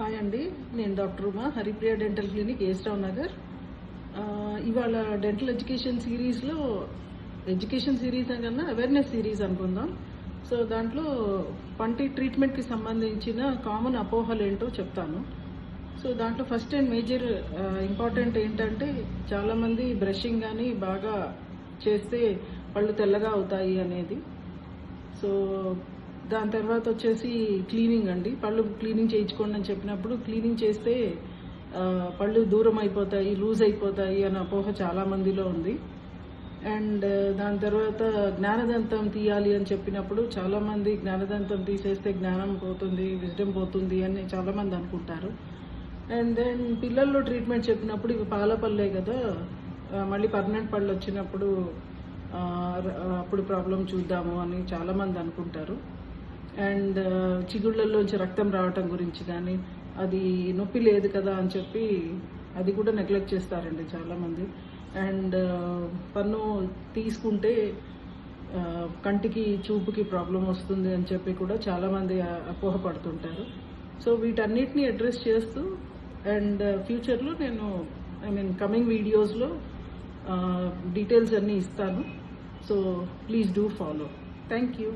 Hi అండి, నేను doctor Uma, Haripriya dental clinic, ఏస్టావ్ నగర్. ఇవాళ డెంటల్ ఎడ్యుకేషన్ సిరీస్లో ఎడ్యుకేషన్ సిరీస్ కన్నా అవేర్నెస్ సిరీస్ అనుకుందాం. సో దాంట్లో పంటి ట్రీట్మెంట్కి సంబంధించిన కామన్ అపోహలు ఏంటో చెప్తాను. సో దాంట్లో ఫస్ట్ అండ్ మేజర్ ఇంపార్టెంట్ ఏంటంటే, చాలామంది బ్రషింగ్ కానీ బాగా చేస్తే పళ్ళు తెల్లగా అవుతాయి అనేది. సో దాని తర్వాత వచ్చేసి క్లీనింగ్ అండి, పళ్ళు క్లీనింగ్ చేయించుకోండి అని చెప్పినప్పుడు క్లీనింగ్ చేస్తే పళ్ళు దూరం అయిపోతాయి, లూజ్ అయిపోతాయి అనే అపోహ చాలా మందిలో ఉంది. అండ్ దాని తర్వాత జ్ఞానదంతం తీయాలి అని చెప్పినప్పుడు చాలామంది జ్ఞానదంతం తీసేస్తే జ్ఞానం పోతుంది, విజ్డమ్ పోతుంది అని చాలామంది అనుకుంటారు. అండ్ దెన్ పిల్లల్లో ట్రీట్మెంట్ చెప్పినప్పుడు ఇవి పాల పళ్ళే కదా, మళ్ళీ పర్మనెంట్ పళ్ళు వచ్చినప్పుడు అప్పుడు ప్రాబ్లం చూద్దాము అని చాలామంది అనుకుంటారు. అండ్ చిగుళ్ళల్లోంచి రక్తం రావటం గురించి కానీ, అది నొప్పి లేదు కదా అని చెప్పి అది కూడా నెగ్లెక్ట్ చేస్తారండి చాలామంది. అండ్ పన్ను తీసుకుంటే కంటికి చూపుకి ప్రాబ్లం వస్తుంది అని చెప్పి కూడా చాలామంది అపోహపడుతుంటారు. సో వీటన్నిటిని అడ్రస్ చేస్తూ అండ్ ఫ్యూచర్లో నేను కమింగ్ వీడియోస్లో డీటెయిల్స్ అన్నీ ఇస్తాను. So please do follow. Thank you.